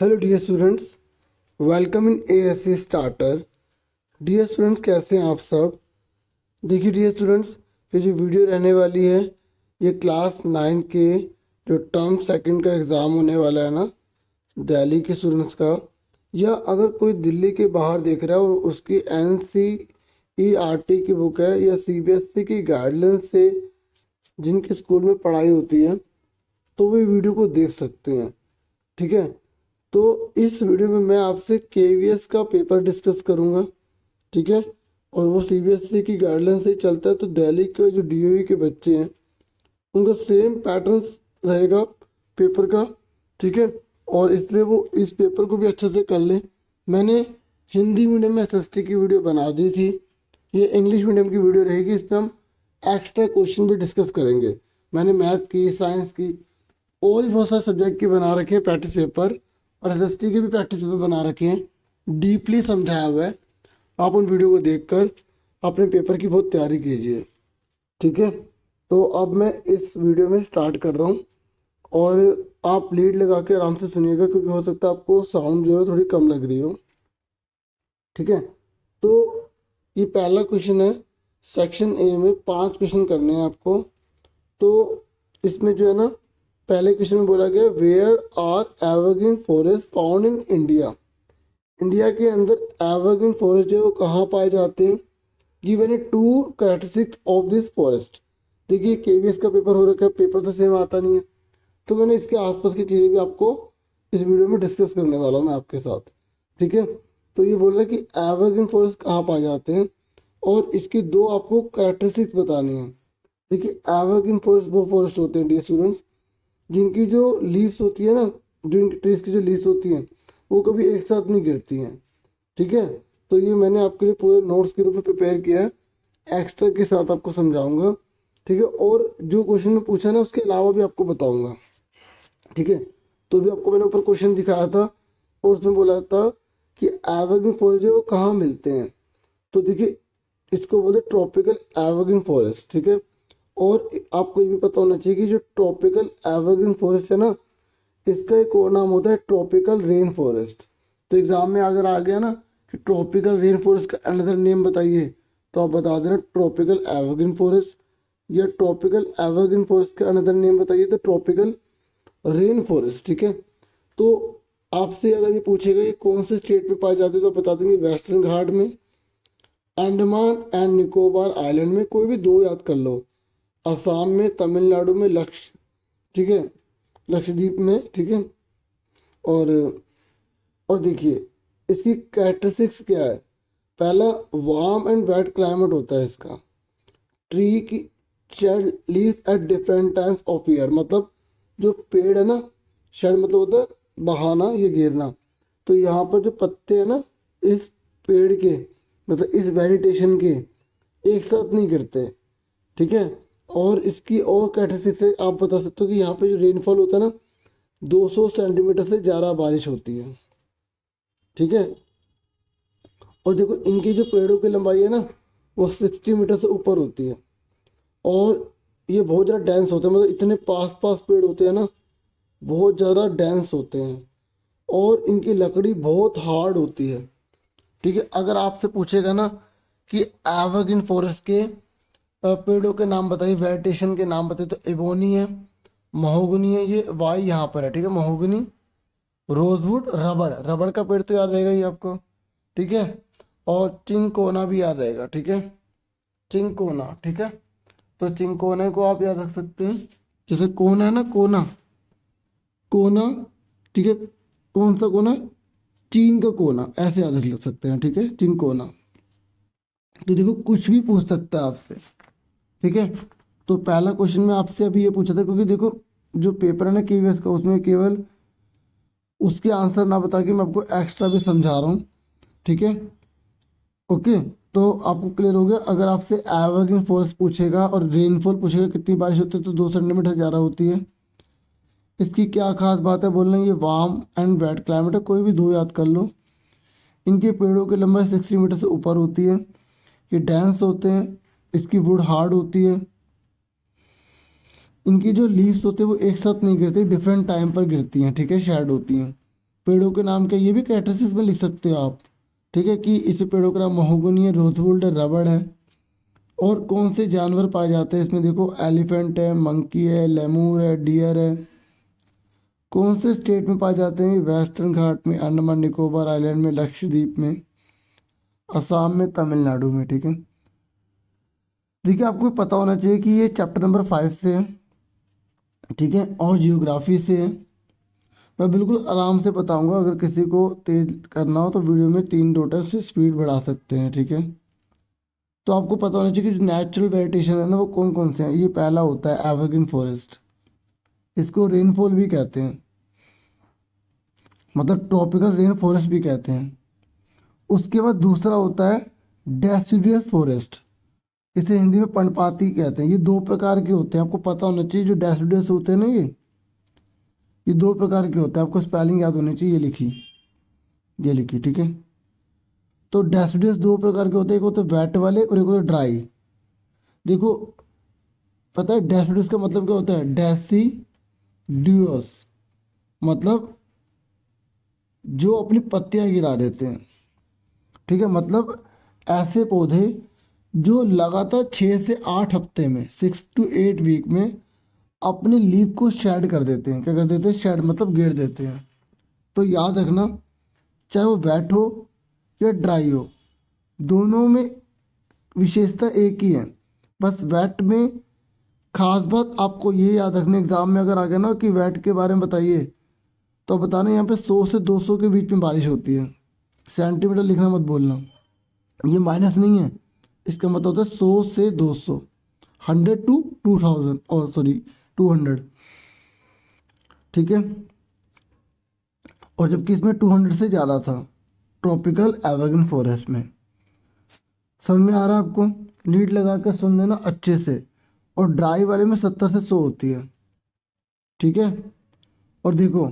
Hello dear students, welcome in ASC starter. Dear students, कैसे हैं आप सब। देखिए डियर स्टूडेंट्स, ये जो वीडियो रहने वाली है ये क्लास 9 के जो टर्म सेकंड का एग्ज़ाम होने वाला है ना, दिल्ली के स्टूडेंट्स का, या अगर कोई दिल्ली के बाहर देख रहा है और उसकी एनसीईआरटी की बुक है या सीबीएसई की गाइडलाइंस से जिनके स्कूल में पढ़ाई होती है तो वो वीडियो को देख सकते हैं। ठीक है, तो इस वीडियो में मैं आपसे केवीएस का पेपर डिस्कस करूंगा। ठीक है, और वो सीबीएसई की गाइडलाइन से ही चलता है, तो दिल्ली के जो डीओई के बच्चे हैं उनका सेम पैटर्न रहेगा पेपर का। ठीक है, और इसलिए वो इस पेपर को भी अच्छे से कर लें। मैंने हिंदी मीडियम में एसएसटी की वीडियो बना दी थी, ये इंग्लिश मीडियम की वीडियो रहेगी। इस पर हम एक्स्ट्रा क्वेश्चन भी डिस्कस करेंगे। मैंने मैथ की, साइंस की और भी बहुत सारे सब्जेक्ट की बना रखे हैं प्रैक्टिस पेपर, और एसएसटी के भी प्रैक्टिस पेपर बना रखे हैं, डीपली समझाया हुआ है। आप उन वीडियो को देखकर अपने पेपर की बहुत तैयारी कीजिए। ठीक है, तो अब मैं इस वीडियो में स्टार्ट कर रहा हूँ और आप लीड लगा के आराम से सुनिएगा, क्योंकि हो सकता है आपको साउंड जो है थोड़ी कम लग रही हो। ठीक है, तो ये पहला क्वेश्चन है। सेक्शन ए में 5 क्वेश्चन करने हैं आपको। तो इसमें जो है ना, पहले क्वेश्चन में बोला गया where are evergreen forest found in India. India के अंदर एवरग्रीन फॉरेस्ट जो है वो कहाँ पाए जाते हैं। Given A to characteristics of this forest. देखिए केवीएस का पेपर हो रखा है, पेपर तो सेम आता नहीं है, तो मैंने इसके आसपास की चीज़ें भी आपको इस वीडियो में डिस्कस करने वाला हूँ मैं आपके साथ। ठीक है, तो ये बोल रहा है कि एवरग्रीन फॉरेस्ट कहाँ पाए जाते हैं और इसकी दो आपको कैरेक्टरिस्टिक्स बतानी है। देखिए एवरग्रीन फॉरेस्ट वो फॉरेस्ट होते हैं डियर स्टूडेंट्स जिनकी जो लीव्स होती है ना, जो इनकी ट्रीज की जो लीव्स होती हैं वो कभी एक साथ नहीं गिरती हैं। ठीक है, तो ये मैंने आपके लिए पूरे नोट्स के रूप में प्रिपेयर किया है, एक्स्ट्रा के साथ आपको समझाऊंगा। ठीक है, और जो क्वेश्चन में पूछा ना उसके अलावा भी आपको बताऊंगा। ठीक है, तो भी आपको मैंने ऊपर क्वेश्चन दिखाया था और उसमें बोला था कि एवरग्रीन फॉरेस्ट जो है वो कहाँ मिलते हैं। तो देखिए इसको बोलते हैं ट्रॉपिकल एवरग्रीन फॉरेस्ट। ठीक है, और आपको ये भी पता होना चाहिए कि जो ट्रॉपिकल एवरग्रीन फॉरेस्ट है ना, इसका एक और नाम होता है ट्रॉपिकल रेन फॉरेस्ट। तो एग्जाम में अगर आ गया ना कि ट्रॉपिकल रेन फॉरेस्ट का अनदर नेम बताइए, तो आप बता देना ट्रॉपिकल एवरग्रीन फॉरेस्ट, या ट्रॉपिकल एवरग्रीन फॉरेस्ट का अनदर नेम बताइए तो ट्रॉपिकल रेन फॉरेस्ट। ठीक है, तो आपसे अगर ये पूछेगा ये कौन से स्टेट में पाए जाते हैं, तो आप बता देंगे वेस्टर्न घाट में, अंडमान एंड निकोबार आइलैंड में, कोई भी दो याद कर लो, असम में, तमिलनाडु में, ठीक है, लक्षद्वीप में। ठीक है, और और देखिए इसकी कैरेक्टरिस्टिक्स क्या है। पहला, वार्म एंड वेट क्लाइमेट होता है इसका। ट्री की shed leaves at different times of year, मतलब जो पेड़ है ना, शेड मतलब होता है बहाना, ये गिरना। तो यहाँ पर जो पत्ते हैं ना इस पेड़ के, मतलब इस वेजिटेशन के, एक साथ नहीं गिरते। ठीक है, और इसकी और कैरेक्टरिस्टिक्स से आप बता सकते हो कि यहाँ पे जो रेनफॉल होता है ना, 200 सेंटीमीटर से ज़्यादा बारिश होती है। ठीक है, और देखो इनकी जो पेड़ों की लंबाई है ना वो 60 मीटर से ऊपर होती है, और ये बहुत ज़्यादा डेंस होते हैं, मतलब इतने पास पास पेड़ होते हैं ना, बहुत ज़्यादा डेंस होते हैं, और इनकी लकड़ी बहुत हार्ड होती है। ठीक है, अगर आपसे पूछेगा ना कि एवरग्रीन फॉरेस्ट के पेड़ों के नाम बताइए, वेजिटेशन के नाम बताइए, तो एबोनी है, महोगनी है, ये वाई यहाँ पर है। ठीक है, महोगनी, रोजवुड, रबड़, रबड़ का पेड़ तो याद रहेगा ये आपको। ठीक है, और चिंकोना भी याद रहेगा। ठीक है, चिंकोना। ठीक है, तो चिंकोने को आप याद रख सकते हैं, जैसे कोना है ना, कोना, कोना। ठीक है, कौन सा कोना, चीन का कोना, ऐसे याद रख सकते हैं। ठीक है, चिंकोना। तो देखो कुछ भी पूछ सकता है आपसे। ठीक है, तो पहला क्वेश्चन में आपसे अभी ये पूछा था, क्योंकि देखो जो पेपर है ना केवीएस का, उसमें केवल उसके आंसर ना बता के मैं आपको एक्स्ट्रा भी समझा रहा हूँ। ठीक है, ओके, तो आपको क्लियर हो गया। अगर आपसे एवरग्रीन फॉरेस्ट पूछेगा और रेनफॉल पूछेगा कितनी बारिश होती है, तो 2 सेंटीमीटर ज़्यादा होती है। इसकी क्या खास बात है बोलना, ये वार्म एंड वेट क्लाइमेट है, कोई भी दो याद कर लो। इनके पेड़ों की लंबाई 60 मीटर से ऊपर होती है, ये डेंस होते हैं, इसकी वुड हार्ड होती है, इनकी जो लीव्स होते हैं वो एक साथ नहीं गिरती, डिफरेंट टाइम पर गिरती हैं। ठीक है, शेड होती हैं। पेड़ों के नाम क्या, ये भी कैरेक्टरिस्टिक्स में लिख सकते हो आप, ठीक है, कि इस पेड़ों का नाम महोगनी है, रोजवुड है, रबड़ है। और कौन से जानवर पाए जाते हैं इसमें, देखो एलिफेंट है, मंकी है, लेमूर है, डियर है। कौन से स्टेट में पाए जाते हैं, वेस्टर्न घाट में, अंडमान निकोबार आइलैंड में, लक्षद्वीप में, असम में, तमिलनाडु में, ठीक है। देखिए आपको पता होना चाहिए कि ये चैप्टर नंबर 5 से है, ठीक है, और जियोग्राफी से है। मैं बिल्कुल आराम से बताऊंगा, अगर किसी को तेज करना हो तो वीडियो में 3 टोटल से स्पीड बढ़ा सकते हैं, ठीक है। तो आपको पता होना चाहिए कि जो नेचुरल वेजिटेशन है ना वो कौन कौन से हैं। ये पहला होता है एवरग्रीन फॉरेस्ट, इसको रेनफॉल भी कहते हैं, मतलब ट्रॉपिकल रेन फॉरेस्ट भी कहते हैं। उसके बाद दूसरा होता है डेसिडुअस फॉरेस्ट, इसे हिंदी में पर्णपाती कहते हैं। ये 2 प्रकार के होते हैं, आपको पता होना चाहिए। जो डेसिडुअस होते हैं ना, ये 2 प्रकार के होते हैं, आपको स्पेलिंग याद होनी चाहिए। ये लिखी, ठीक है। तो डेसिडुअस 2 प्रकार के होते हैं, एक होते हैं वेट वाले और एक होते हैं ड्राई। देखो, पता है डेसिडुअस का मतलब क्या होता है, डेसिडुअस मतलब जो अपनी पत्तियां गिरा देते हैं, ठीक है। मतलब ऐसे पौधे जो लगातार 6 से 8 हफ्ते में, 6 to 8 वीक में अपने लीफ को शेड कर देते हैं। क्या कर देते हैं, शेड मतलब गिर देते हैं। तो याद रखना, चाहे वो वेट हो या ड्राई हो, दोनों में विशेषता एक ही है। बस वेट में खास बात आपको ये याद रखना, एग्जाम में अगर आ गया ना कि वेट के बारे में बताइए, तो बताना यहाँ पे 100 से 200 के बीच में बारिश होती है। सेंटीमीटर लिखना मत बोलना, ये माइनस नहीं है, इसका मतलब होता है 100 से 200, 100 to 2000, और सॉरी 200, ठीक है। और जबकि इसमें 200 से ज़्यादा था ट्रॉपिकल एवरग्रीन फॉरेस्ट में। समझ में आ रहा है आपको, लीड लगा कर सुन लेना अच्छे से। और ड्राई वाले में 70 से 100 होती है, ठीक है। और देखो,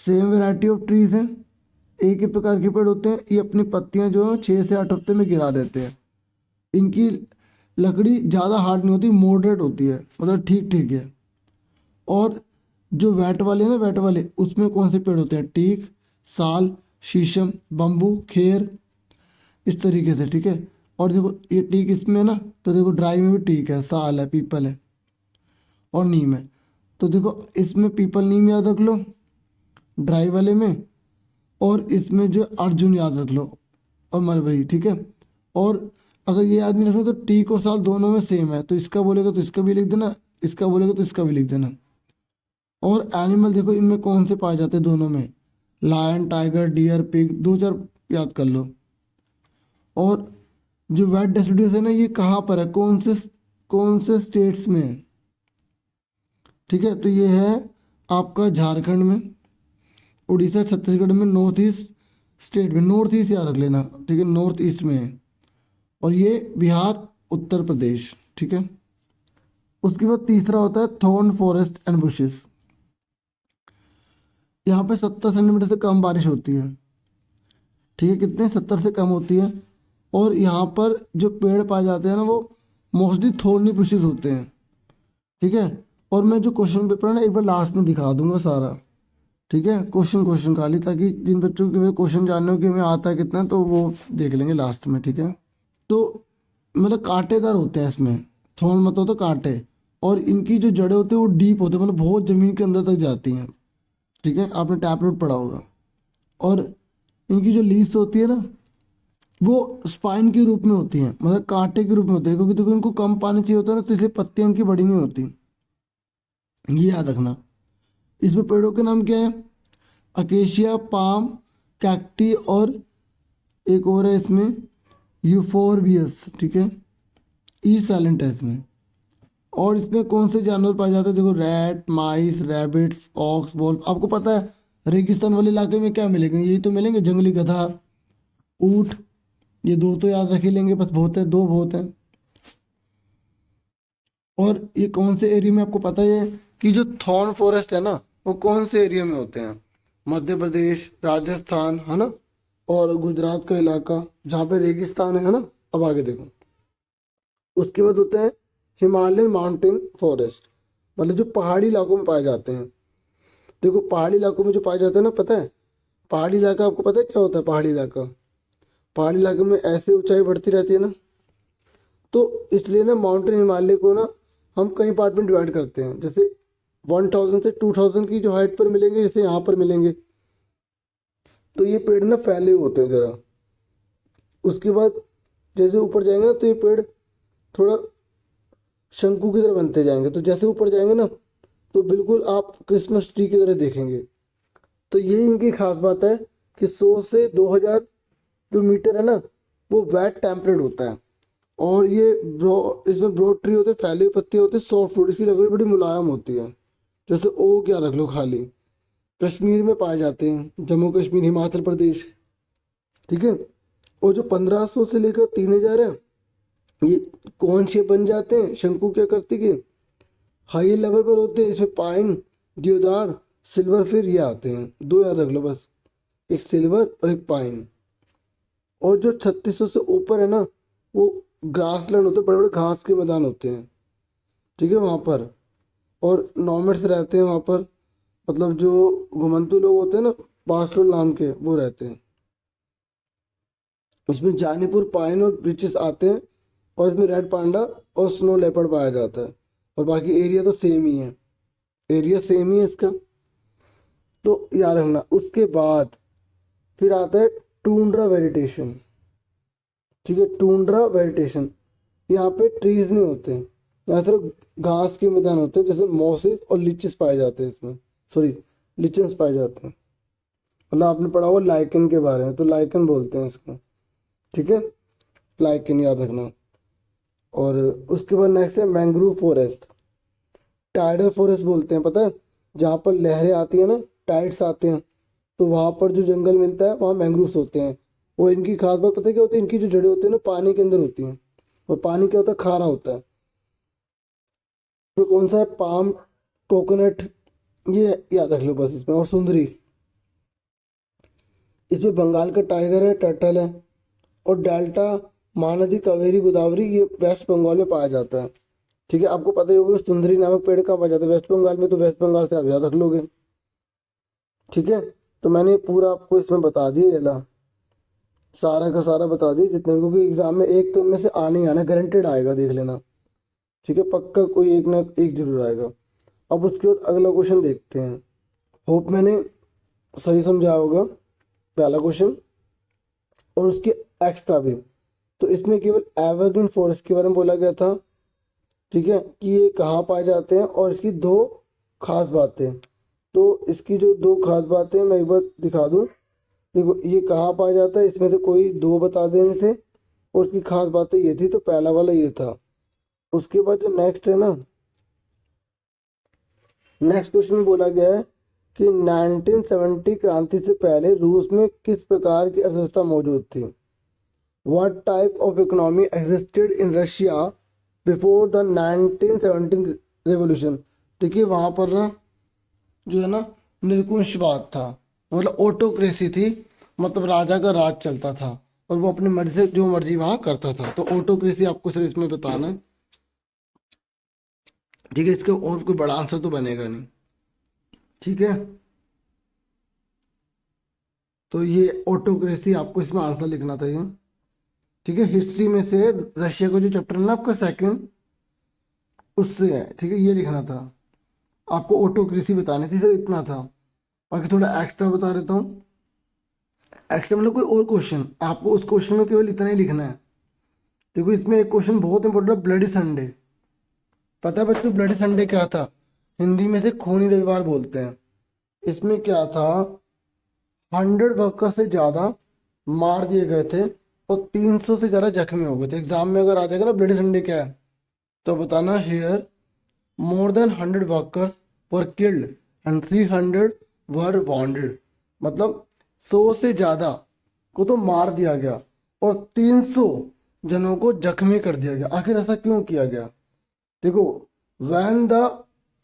सेम वेराइटी ऑफ ट्रीज हैं, एक ही प्रकार के पेड़ होते हैं। ये अपनी पत्तियां जो है 6 से 8 हफ्ते में गिरा देते हैं। इनकी लकड़ी ज़्यादा हार्ड नहीं होती, मॉडरेट होती है, मतलब ठीक ठीक है। और जो वेट वाले हैं ना, वेट वाले उसमें कौन से पेड़ होते हैं, टीक, साल, शीशम, बम्बू, खेर, इस तरीके से, ठीक है। और देखो ये टीक इसमें है ना, तो देखो ड्राई में भी टीक है, साल है, पीपल है और नीम है। तो देखो इसमें पीपल नीम याद रख लो ड्राई वाले में, और इसमें जो अर्जुन याद रख लो और मलबरी, ठीक है। और अगर ये याद नहीं रखना तो टीक और साल दोनों में सेम है, तो इसका बोलेगा तो इसका भी लिख देना, इसका बोलेगा तो इसका भी लिख देना। और एनिमल देखो इनमें कौन से पाए जाते हैं, दोनों में लायन, टाइगर, डियर, पिग, 2 4 याद कर लो। और जो वेट डेसिडुअस है ना, ये कहाँ पर है, कौन से स्टेट्स में है, ठीक है। तो ये है आपका झारखंड में, उड़ीसा, छत्तीसगढ़ में, नॉर्थ ईस्ट स्टेट में, नॉर्थ ईस्ट याद रख लेना, ठीक है, नॉर्थ ईस्ट में है। और ये बिहार, उत्तर प्रदेश, ठीक है। उसके बाद तीसरा होता है थॉर्न फॉरेस्ट एंड बुशेस। यहाँ पे 70 सेंटीमीटर से कम बारिश होती है, ठीक है, कितने, 70 से कम होती है। और यहाँ पर जो पेड़ पाए जाते हैं ना, वो मोस्टली थोड़नी बुशेस होते हैं, ठीक है। और मैं जो क्वेश्चन पेपर है ना, एक बार लास्ट में दिखा दूंगा सारा, ठीक है, क्वेश्चन खाली, ताकि जिन बच्चों के क्वेश्चन जानने हो कि हमें आता है कितना, तो वो देख लेंगे लास्ट में, ठीक है। तो मतलब कांटेदार होते हैं इसमें, थोर्न मतलब तो कांटे। और इनकी जो जड़ें होती है वो डीप होते हैं, मतलब बहुत जमीन के अंदर तक जाती हैं, ठीक है, आपने टैप रूट पढ़ा होगा। और इनकी जो लीव्स होती है ना, वो स्पाइन के रूप में होती हैं, मतलब कांटे के रूप में होते हैं, क्योंकि देखो इनको कम पानी चाहिए होता है ना, तो इसलिए पत्तियां इनकी बड़ी नहीं होती, ये याद रखना। इसमें पेड़ों के नाम क्या है, अकेशिया, पाम, कैक्टी, और एक और है इसमें यूफोरबियस, ठीक है, ई साइलेंट है इसमें। और इसमें कौन से जानवर पाए जाते हैं, देखो रैट, माइस, रैबिट्स, ऑक्स, वॉल्फ। आपको पता है रेगिस्तान वाले इलाके में क्या मिलेंगे, यही तो मिलेंगे, जंगली गधा, ऊंट। ये 2 तो याद रख ही लेंगे, बस बहुत है, 2 बहुत है। और ये कौन से एरिया में, आपको पता है कि जो थॉर्न फॉरेस्ट है ना, वो कौन से एरिया में होते हैं, मध्य प्रदेश, राजस्थान, है ना, और गुजरात का इलाका जहाँ पे रेगिस्तान है ना। अब आगे देखो, उसके बाद होते हैं हिमालयन माउंटेन फॉरेस्ट, मतलब जो पहाड़ी इलाकों में पाए जाते हैं। देखो पहाड़ी इलाकों में जो पाए जाते हैं ना, पता है पहाड़ी इलाका आपको पता है क्या होता है? पहाड़ी इलाका, पहाड़ी इलाके में ऐसे ऊंचाई बढ़ती रहती है ना, तो इसलिए ना माउंटेन हिमालय को ना हम कई पार्ट में डिवाइड करते हैं। जैसे 1000 से 2000 की जो हाइट पर मिलेंगे, जैसे यहाँ पर मिलेंगे, तो ये पेड़ ना फैले होते हैं जरा। उसके बाद जैसे ऊपर जाएंगे ना, तो ये पेड़ थोड़ा शंकु की तरह बनते जाएंगे। तो जैसे ऊपर जाएंगे ना, तो बिल्कुल आप क्रिसमस ट्री की तरह देखेंगे। तो ये इनकी खास बात है कि 100 से 2000 जो मीटर है ना, वो वेट टेम्परेट होता है। और ये इसमें ब्रॉड ट्री होते हैं, फैले हुए पत्ते होते हैं, सॉफ्ट फ्रूट, इसकी लकड़ी बड़ी मुलायम होती है। जैसे ओ क्या रख लो खाली। कश्मीर में पाए जाते हैं, जम्मू कश्मीर, हिमाचल प्रदेश, ठीक है। और जो 1500 से लेकर 3000 है, ये कौन शेप बन जाते हैं शंकु की आकृति के, हाई लेवल पर होते हैं। इसमें पाइन, देवदार, सिल्वर फिर ये आते हैं। दो याद रख लो बस, एक सिल्वर और एक पाइन। और जो 3600 से ऊपर है ना, वो ग्रासलैंड होते हैं, बड़े बड़े घास के मैदान होते हैं, ठीक है वहाँ पर। और नॉमैड्स रहते हैं वहाँ पर, मतलब जो घुमंतु लोग होते हैं ना, पास्टोरल नाम के, वो रहते हैं। इसमें जानीपुर पाइन और ब्रिचेस आते हैं। और इसमें रेड पांडा और स्नो लेपर्ड पाया जाता है। और बाकी एरिया तो सेम ही है, एरिया सेम ही है इसका, तो याद रखना। उसके बाद फिर आता है टूंड्रा वेजिटेशन, ठीक है। टूंड्रा वेजिटेशन, यहाँ पे ट्रीज नहीं होते, यहाँ सिर्फ घास के मैदान होते हैं। जैसे मॉसेस और लिचेस पाए जाते हैं इसमें, सॉरी, लिचेंस पाए जाते हैं। मतलब आपने पढ़ा हुआ लाइकन के बारे में, तो लाइकन बोलते हैं इसको, ठीक है, लाइकन याद रखना। और उसके बाद नेक्स्ट है मैंग्रोव फॉरेस्ट, टाइडल फॉरेस्ट बोलते हैं, पता है? जहाँ पर लहरें आती है ना, टाइड्स आते हैं, तो वहां पर जो जंगल मिलता है वहाँ मैंग्रोव्स होते हैं। वो इनकी खास बात पता है क्या होती है? इनकी जो जड़ें होती है ना, पानी के अंदर होती हैं। और पानी क्या होता है? खारा होता है। तो कौन सा है? पाम, कोकोनट, ये याद रख लो बस इसमें। और सुंदरी, इसमें बंगाल का टाइगर है, टर्टल है। और डेल्टा, महानदी, कावेरी, गोदावरी, ये वेस्ट बंगाल में पाया जाता है, ठीक है। आपको पता ही होगा सुंदरी नामक पेड़ कहाँ पाया जाता है? वेस्ट बंगाल में। तो वेस्ट बंगाल से आप याद रख लोगे, ठीक है। तो मैंने पूरा आपको इसमें बता दिया, ये ला सारा का सारा बता दिया जितने भी, क्योंकि एग्जाम में एक तो इनमें से आने ही आना, गारंटेड आएगा, देख लेना, ठीक है। पक्का कोई एक ना एक जरूर आएगा। अब उसके बाद अगला क्वेश्चन देखते हैं। होप मैंने सही समझाया होगा पहला क्वेश्चन, और उसके एक्स्ट्रा भी। तो इसमें केवल एवरग्रीन फॉरेस्ट के बारे में बोला गया था, ठीक है, कि ये कहाँ पाए जाते हैं और इसकी दो खास बातें। तो इसकी जो दो खास बातें मैं एक बार दिखा दूं। देखो ये कहाँ पाया जाता है, इसमें से कोई दो बता देने थे, और उसकी खास बातें ये थी। तो पहला वाला ये था। उसके बाद जो नेक्स्ट है ना, नेक्स्ट क्वेश्चन में बोला गया है कि 1970 क्रांति से पहले रूस में किस प्रकार की अर्थव्यवस्था मौजूद थी? What type of economy existed in Russia before the 1917 revolution? देखिए वहां पर ना जो है ना, निरंकुशवाद था, मतलब ऑटोक्रेसी थी। मतलब राजा का राज चलता था और वो अपनी मर्जी से जो मर्जी वहां करता था। तो ऑटोक्रेसी आपको सिर्फ इसमें बताना है, ठीक है। इसका और कोई बड़ा आंसर तो बनेगा नहीं, ठीक है। तो ये ऑटोक्रेसी आपको इसमें आंसर लिखना था ये, ठीक है। हिस्ट्री में से रशिया का जो चैप्टर है ना आपका सेकंड, उससे है, ठीक है। ये लिखना था आपको, ऑटोक्रेसी बतानी थी, सिर्फ इतना था। बाकी थोड़ा एक्स्ट्रा बता देता हूँ। एक्स्ट्रा मतलब कोई और क्वेश्चन, आपको उस क्वेश्चन में केवल इतना ही लिखना है। देखो इसमें एक क्वेश्चन बहुत इंपॉर्टेंट है, ब्लडी संडे। पता है बच्चों ब्लडी संडे क्या था? हिंदी में से खूनी रविवार बोलते हैं। इसमें क्या था, 100 वर्कर से ज्यादा मार दिए गए थे और 300 से ज्यादा जख्मी हो गए थे। एग्जाम में अगर आ जाएगा ना ब्लडी संडे क्या है, तो बताना here more than 100 workers were killed and 300 were wounded. मतलब 100 से ज्यादा को तो मार दिया गया और 300 जनों को जख्मी कर दिया गया। आखिर ऐसा क्यों किया गया? देखो, when the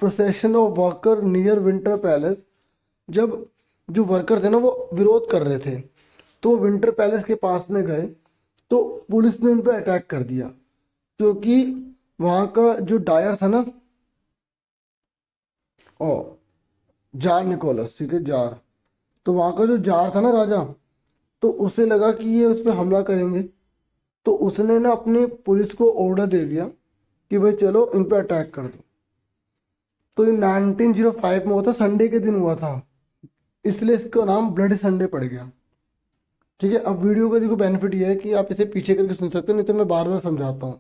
procession of worker near winter palace, जब जो वर्कर थे ना वो विरोध कर रहे थे, तो विंटर पैलेस के पास में गए, तो पुलिस ने उन पर अटैक कर दिया। क्योंकि वहां का जो डायर था ना, ओ जार निकोलस, ठीक है, जार, तो वहां का जो जार था ना राजा, तो उसे लगा कि ये उस पर हमला करेंगे, तो उसने ना अपनी पुलिस को ऑर्डर दे दिया कि भाई चलो इन पे अटैक कर दो। तो ये 1905 में हुआ था, संडे के दिन हुआ था, इसलिए इसका नाम ब्लडी संडे पड़ गया। ठीक है, अब वीडियो का देखो बेनिफिट ये है कि आप इसे पीछे करके सुन सकते हो, नहीं तो मैं बार बार समझाता हूँ।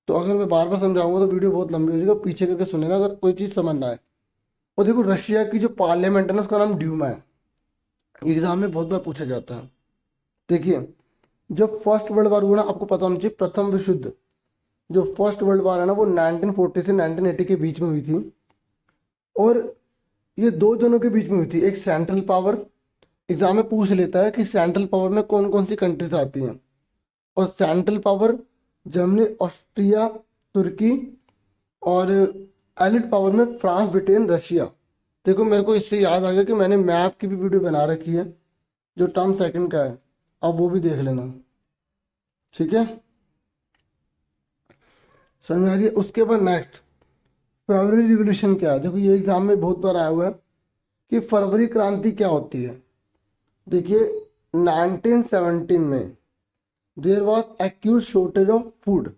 तो अगर मैं बार बार समझाऊंगा तो वीडियो बहुत लंबी हो जाएगी, पीछे करके सुनेगा अगर कोई चीज़ समझ ना आए। और देखो रशिया की जो पार्लियामेंट है ना, उसका नाम ड्यूमा है, एग्जाम में बहुत बार पूछा जाता है। देखिए, जब फर्स्ट वर्ल्ड वार हुआ ना, आपको पता होना चाहिए प्रथम विश्व युद्ध, जो फर्स्ट वर्ल्ड वार है ना वो 1940 से 1980 के बीच में हुई थी। और ये दो जनों के बीच में हुई थी, एक सेंट्रल पावर, एग्जाम में पूछ लेता है कि सेंट्रल पावर में कौन कौन सी कंट्रीज आती हैं। और सेंट्रल पावर जर्मनी, ऑस्ट्रिया, तुर्की, और एलिड पावर में फ्रांस, ब्रिटेन, रशिया। देखो मेरे को इससे याद आ गया कि मैंने मैप की भी वीडियो बना रखी है जो टर्म सेकंड का है, आप वो भी देख लेना। ठीक है, समझ में आ रही है। उसके बाद नेक्स्ट, फरवरी रिवॉल्यूशन क्या है। देखो ये एग्जाम में बहुत बार आया हुआ है कि फरवरी क्रांति क्या होती है। देखिए 1917 में there was acute shortage of food,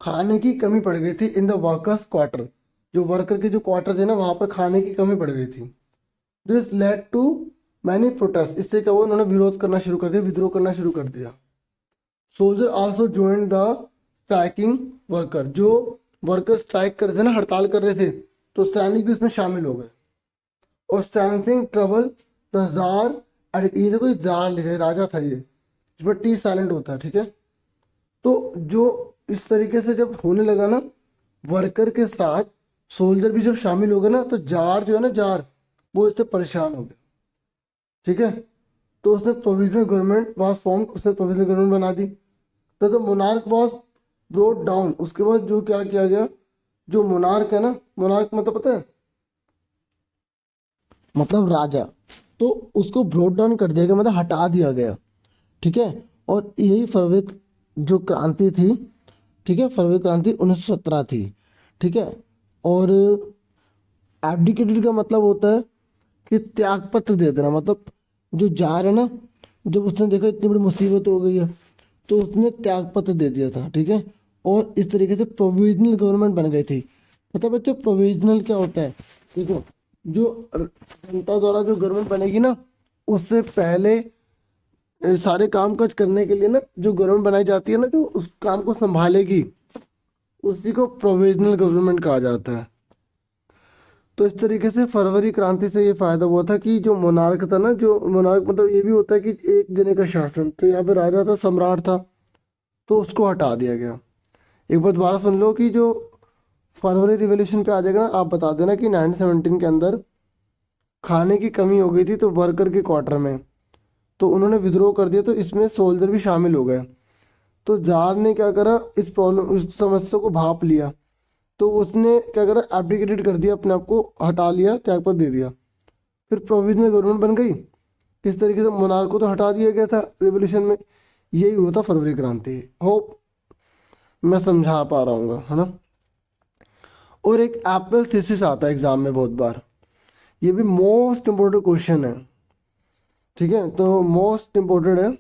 खाने की कमी पड़ गई थी इन द वर्कर्स क्वार्टर, जो वर्कर के जो क्वार्टर थे ना वहां पर खाने की कमी पड़ गई थी। This led to many protest, इससे क्या हुआ, उन्होंने विरोध करना शुरू कर दिया, विद्रोह करना शुरू कर दिया। Soldier also join the striking worker, जो वर्कर स्ट्राइक कर रहे थे ना, हड़ताल कर रहे थे, तो सैनिक भी इसमें शामिल हो गए। और सेंसिंग ट्रबल द जार, अरे ये देखो ये जार लिखा है, राजा था ये, इस पर टी साइलेंट होता है। ठीक है, तो जो इस तरीके से जब होने लगा ना, वर्कर के साथ सोल्जर भी जब शामिल हो गए ना, तो जार जो है ना, जार वो इससे परेशान हो गया। ठीक है, तो उसने प्रोविजनल गवर्नमेंट वाज फॉर्म, उसने प्रोविजनल गवर्नमेंट बना दी। तो the monarch was brought down, उसके बाद जो क्या किया गया, जो मोनार्क है ना, मोनार्क मतलब पता है, मतलब राजा, तो उसको ब्रोट डाउन कर दिया गया, मतलब हटा दिया गया। ठीक है, और यही फरवरी जो क्रांति थी, ठीक है, फरवरी क्रांति 1917 थी। ठीक है, और एब्डिकेटेड का मतलब होता है कि त्याग पत्र दे देना, मतलब जो जार है ना, जब उसने देखा इतनी बड़ी मुसीबत हो गई है, तो उसने त्याग पत्र दे दिया था। ठीक है, और इस तरीके से प्रोविजनल गवर्नमेंट बन गई थी। मतलब बच्चों प्रोविजनल क्या होता है, देखो जो जनता द्वारा जो गवर्नमेंट बनेगी ना, उससे पहले सारे काम काज करने के लिए ना जो गवर्नमेंट बनाई जाती है ना, जो उस काम को संभालेगी, उसी को प्रोविजनल गवर्नमेंट कहा जाता है। तो इस तरीके से फरवरी क्रांति से ये फायदा हुआ था कि जो मोनार्क था ना, जो मोनार्क मतलब ये भी होता है कि एक जने का शासन, तो यहाँ पे राजा था, सम्राट था, तो उसको हटा दिया गया। एक बार दोबारा सुन लो कि जो फरवरी रिवॉल्यूशन पे आ जाएगा ना, आप बता देना कि 1917 के अंदर खाने की कमी हो गई थी तो वर्कर के क्वार्टर में, तो उन्होंने विद्रोह कर दिया, तो इसमें सोल्जर भी शामिल हो गए। तो जार ने क्या करा, इस प्रॉब्लम, इस समस्या को भाप लिया, तो उसने क्या करा, एब्डिकेटेड कर दिया, अपने आप को हटा लिया, त्यागपत्र दे दिया। फिर प्रोविजनल गवर्नमेंट बन गई। इस तरीके से मोनार्क को तो हटा दिया गया था रिवॉल्यूशन में। यही हुआ था फरवरी क्रांति। होप मैं समझा पा रहा हूँ, है ना। और एक एप्पल थीसिस आता है एग्जाम में बहुत बार, ये भी मोस्ट इम्पोर्टेंट क्वेश्चन है। ठीक है, तो मोस्ट इम्पोर्टेंट है,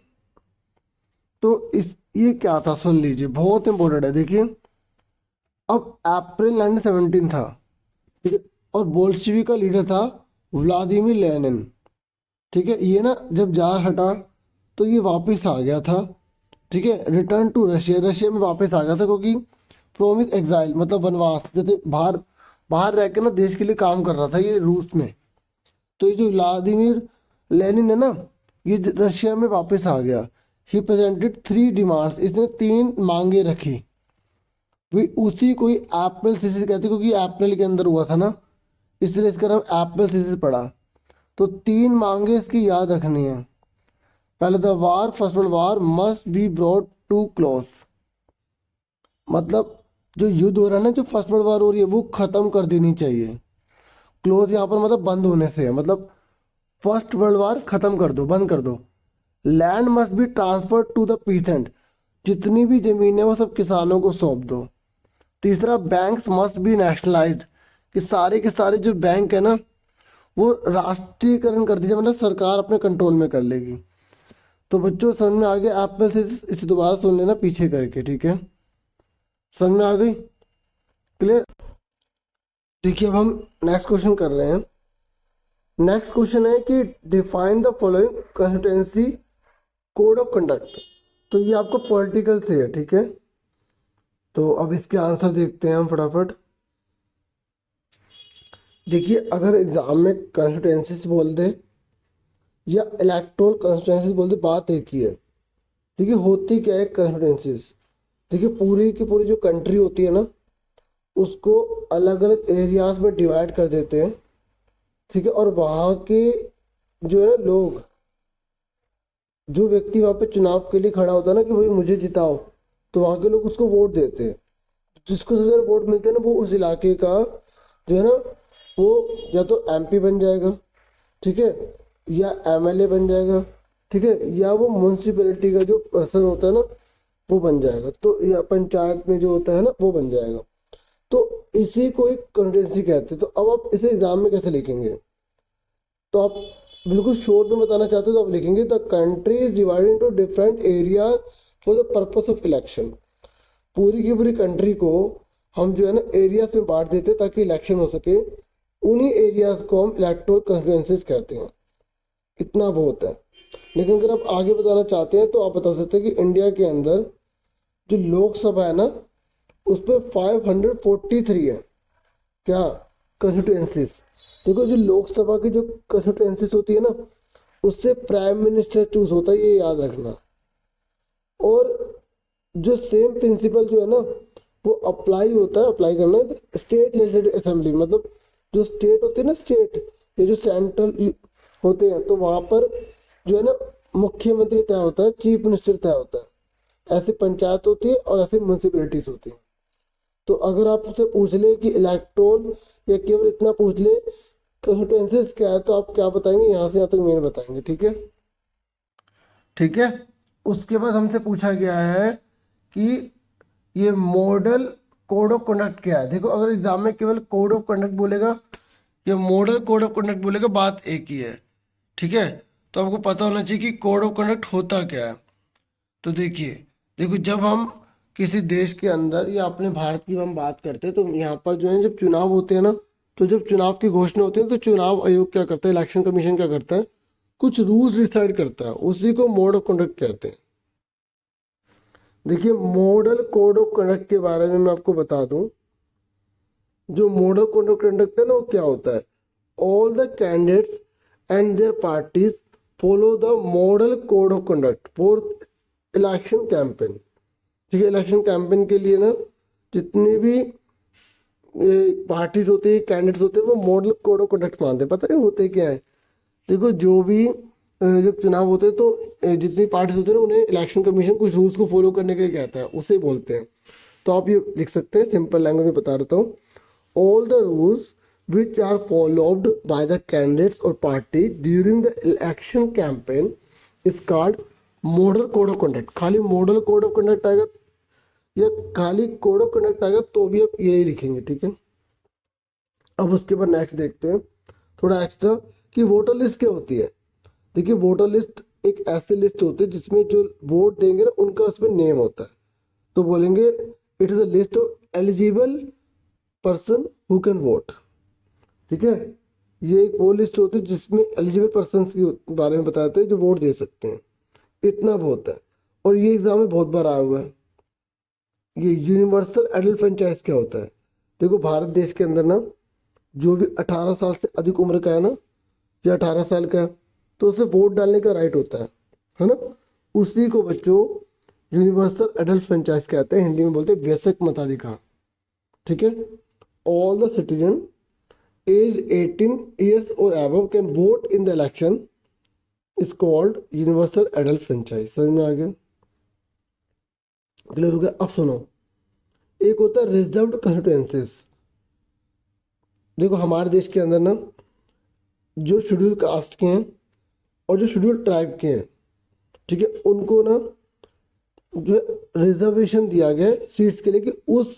तो इस ये क्या था सुन लीजिए, बहुत इंपॉर्टेंट है। देखिए, अब अप्रैल 1917 था, ठीक है, और बोल्शेविक का लीडर था व्लादिमीर लेनिन। ठीक है, ये ना जब जार हटा तो ये वापस आ गया था। ठीक है, रिटर्न टू रशिया, रशिया में वापस आ गया था, क्योंकि प्रोमिस एग्जाइल मतलब वनवास, जैसे बाहर बाहर रह के ना देश के लिए काम कर रहा था ये रूस में। तो ये जो व्लादिमीर लेनिन है ना, ये रशिया में वापस आ गया। ही प्रेजेंटेड थ्री डिमांड्स, इसने तीन मांगे रखी। उसी को ही एप्पल थीसिस कहते, क्योंकि अप्रैल के अंदर हुआ था ना, इसलिए इसका नाम एप्पल थीसिस पड़ा। तो तीन मांगे इसकी याद रखनी है। पहले, the war, first world war must be brought to close, मतलब जो युद्ध हो रहा है ना, जो फर्स्ट वर्ल्ड वार हो रही है, वो खत्म कर देनी चाहिए। क्लोज यहाँ पर मतलब बंद होने से है, मतलब फर्स्ट वर्ल्ड वार खत्म कर दो, बंद कर दो। Land must be transfer to the peasant, जितनी भी जमीन है वो सब किसानों को सौंप दो। तीसरा, बैंक्स मस्ट बी नेशनलाइज्ड, कि सारे के सारे जो बैंक है ना वो राष्ट्रीयकरण कर दीजिए, मतलब सरकार अपने कंट्रोल में कर लेगी। तो बच्चों समझ में आ गया? आप में से इसे दोबारा सुन लेना पीछे करके, ठीक है? समझ में आ गई? क्लियर? देखिए अब हम नेक्स्ट क्वेश्चन कर रहे हैं। नेक्स्ट क्वेश्चन है कि define the following constituency code of conduct. तो ये आपको पॉलिटिकल से है, ठीक है? तो अब इसके आंसर देखते हैं हम फटाफट। देखिए अगर एग्जाम में कंस्टिट्यूएंसीज बोल दे या इलेक्टोरल कंस्टिट्यूएंसीज बोल दे, बात एक ही है। देखिए होती क्या है कंस्टिट्यूएंसीज? देखिए पूरी की पूरी जो कंट्री होती है ना, उसको अलग अलग एरियाज में डिवाइड कर देते हैं, ठीक है? और वहाँ के जो है ना लोग, जो व्यक्ति वहाँ पे चुनाव के लिए खड़ा होता है ना कि भाई मुझे जिताओ, तो वहाँ के लोग उसको वोट देते हैं। जिसको सबसे ज्यादा वोट मिलते हैं ना, वो उस इलाके का जो है ना, वो या तो एमपी बन जाएगा, ठीक है, या एमएलए बन जाएगा, ठीक है, या वो म्यूनसिपैलिटी का जो पर्सन होता है ना, वो बन जाएगा। तो या पंचायत में जो होता है ना, वो बन जाएगा। तो इसी को एक कंस्टिट्यूंसी कहते हैं। तो अब आप इसे एग्जाम में कैसे लिखेंगे? तो आप बिल्कुल शॉर्ट में बताना चाहते हो तो आप लिखेंगे the country is divided into different area for the purpose of election. पूरी की पूरी कंट्री को हम जो है ना एरियाज में बांट देते हैं ताकि इलेक्शन हो सके। उन्हीं एरियाज को हम इलेक्टोरल कंस्टिट्यूएंसीज कहते हैं। इतना बहुत है। लेकिन अगर आप आगे बताना चाहते हैं तो आप बता सकते हैं कि इंडिया के अंदर जो लोकसभा है ना, उस पर 543 है क्या कंस्टिट्यूएंसीज। देखो जो लोकसभा की जो कंस्टिट्यूएंसीज होती है ना, उससे प्राइम मिनिस्टर चूज होता है, ये याद रखना। और जो सेम प्रिंसिपल जो है ना, वो अप्लाई होता है, अप्लाई करना है स्टेट लेजिस्लेटिव असेंबली, मतलब जो स्टेट होते हैं ना, स्टेट ये जो सेंट्रल होते हैं, तो वहां पर जो है ना मुख्यमंत्री तय होता है, चीफ मिनिस्टर तय होता है। ऐसे पंचायत होती है और ऐसे म्यूनसिपैलिटीज होती है। तो अगर आप उससे पूछ ले कि इलेक्ट्रोल, या केवल इतना पूछ ले कंस्टिट्यूएंसीज क्या है, तो आप क्या बताएंगे? यहाँ से यहाँ तक मेन बताएंगे, ठीक है? ठीक है। उसके बाद हमसे पूछा गया है कि ये मॉडल कोड ऑफ कंडक्ट क्या है। देखो अगर एग्जाम में केवल कोड ऑफ कंडक्ट बोलेगा या मॉडल कोड ऑफ कंडक्ट बोलेगा, बात एक ही है, ठीक है? तो आपको पता होना चाहिए कि कोड ऑफ कंडक्ट होता क्या है। तो देखिए, देखो जब हम किसी देश के अंदर या अपने भारत की हम बात करते हैं, तो यहाँ पर जो है जब चुनाव होते हैं ना, तो जब चुनाव की घोषणा होती है तो चुनाव आयोग क्या करता है, इलेक्शन कमीशन क्या करता है, कुछ रूल्स डिसाइड करता है, उसी को मोड ऑफ कंडक्ट कहते हैं। देखिए मॉडल कोड ऑफ कंडक्ट के बारे में मैं आपको बता दूं। जो मॉडल कोड ऑफ कंडक्ट है ना, वो क्या होता है? All the candidates and their parties follow the model code of conduct for election campaign. ठीक है, इलेक्शन कैंपेन के लिए ना जितने भी पार्टीज होते हैं, कैंडिडेट्स होते हैं, वो मॉडल कोड ऑफ कंडक्ट मानते हैं। पता है होते क्या है? देखो जो भी जब चुनाव होते हैं तो जितनी पार्टीज होते हैं ना, उन्हें इलेक्शन कमीशन कुछ रूल्स को फॉलो करने के लिए कहता है, उसे बोलते हैं। तो आप ये लिख सकते हैं, सिंपल लैंग्वेज में बता देता हूँ। All the rules which are followed by the candidates or party during the election campaign is called model code of conduct। खाली model code of conduct आएगा या खाली code of conduct आएगा तो भी आप यही लिखेंगे, ठीक है? अब उसके बाद नेक्स्ट देखते हैं थोड़ा एक्स्ट्रा कि वोटर लिस्ट क्या होती है। देखिए वोटर लिस्ट एक ऐसी लिस्ट होती है जिसमें जो वोट देंगे ना, उनका उसमें नेम होता है। तो बोलेंगे it is a list of eligible person who can vote. ठीक है, ये एक वो लिस्ट होती है जिसमें एलिजिबल पर्सन के बारे में बताते हैं जो वोट दे सकते हैं। इतना बहुत है। और ये एग्जाम में बहुत बार आया हुआ है। ये यूनिवर्सल एडल्ट फ्रेंचाइज क्या होता है? देखो भारत देश के अंदर ना, जो भी 18 साल से अधिक उम्र का है ना, या 18 साल का है, तो उसे वोट डालने का राइट होता है ना? उसी को बच्चों यूनिवर्सल एडल्ट फ्रेंचाइज कहते हैं, हिंदी में बोलते हैं वयस्क मताधिकार। ठीक है, all the citizen age 18 years or above can vote in the election is called universal adult franchise। समझ में आ गया? क्लियर हो गया? अब सुनो, एक होता है रिजर्व्ड कंस्टिट्यूएंसीज। देखो हमारे देश के अंदर ना, जो शेड्यूल कास्ट के हैं और जो शेड्यूल ट्राइब के हैं, ठीक है, उनको ना जो रिजर्वेशन दिया गया है सीट्स के लिए कि उस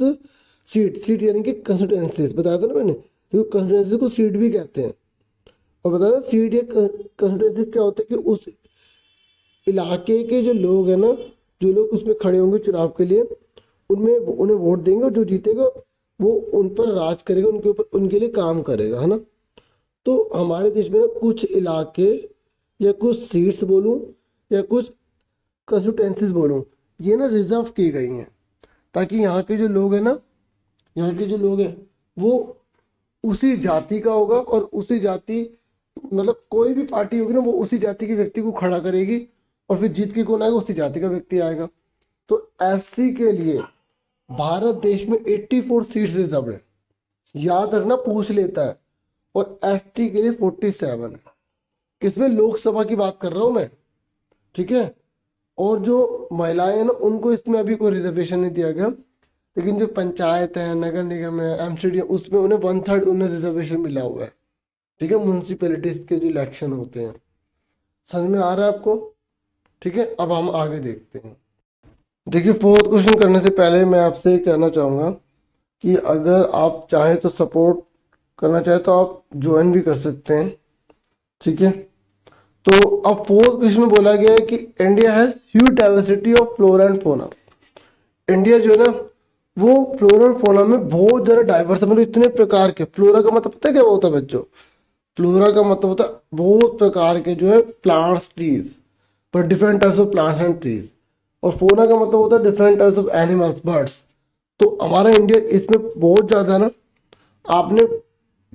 सीट यानी कि कंस्टिट्यूएंसीज बताया था ना मैंने, तो कंस्टिट्यूएंसी को सीट भी कहते हैं। और बताया सीट या कंस्टिट्यूएंसी क्या होता है कि उस इलाके के जो लोग हैं ना, जो लोग उसमें खड़े होंगे चुनाव के लिए, उनमें उन्हें वोट देंगे और जो जीतेगा वो उन पर राज करेगा, उनके ऊपर उनके लिए काम करेगा, है ना। तो हमारे देश में ना कुछ इलाके या कुछ सीट्स बोलूं या कुछ कंस्टिट्यूएंसीज बोलूं, ये ना रिजर्व की गई हैं ताकि यहाँ के जो लोग हैं ना, यहाँ के जो लोग हैं वो उसी जाति का होगा और उसी जाति मतलब कोई भी पार्टी होगी ना वो उसी जाति के व्यक्ति को खड़ा करेगी और फिर जीत के कौन आएगा, उसी जाति का व्यक्ति आएगा। तो एससी के लिए भारत देश में 84 सीट रिजर्व है, याद रखना पूछ लेता है। और एसटी के लिए 47 है। किसमें? लोकसभा की बात कर रहा हूं मैं, ठीक है। और जो महिलाएं हैं ना उनको इसमें अभी कोई रिजर्वेशन नहीं दिया गया, लेकिन जो पंचायत है, नगर निगम है, एमसीडी, उसमें उन्हें 1/3 उन्हें रिजर्वेशन मिला हुआ है, ठीक है। म्यूनसिपैलिटीज के जो इलेक्शन होते हैं, समझ में आ रहा है आपको? ठीक है, अब हम आगे देखते हैं। देखिए, फोर्थ क्वेश्चन करने से पहले मैं आपसे ये कहना चाहूंगा कि अगर आप चाहें तो सपोर्ट करना चाहे तो आप ज्वाइन भी कर सकते हैं, ठीक है। तो अब फोर्थ क्वेश्चन में बोला गया है कि India has huge diversity of flora and fauna. India जो है ना वो फ्लोरा और फोना में बहुत ज्यादा डाइवर्स है, मतलब इतने प्रकार के। फ्लोरा का मतलब पता है क्या होता है बच्चों? फ्लोरा का मतलब होता है बहुत प्रकार के जो है प्लांट्स, ट्रीज, पर different types of plants and trees. और फोना का मतलब होता है different types of animals, birds. तो हमारा इंडिया इसमें बहुत ज्यादा है ना। आपने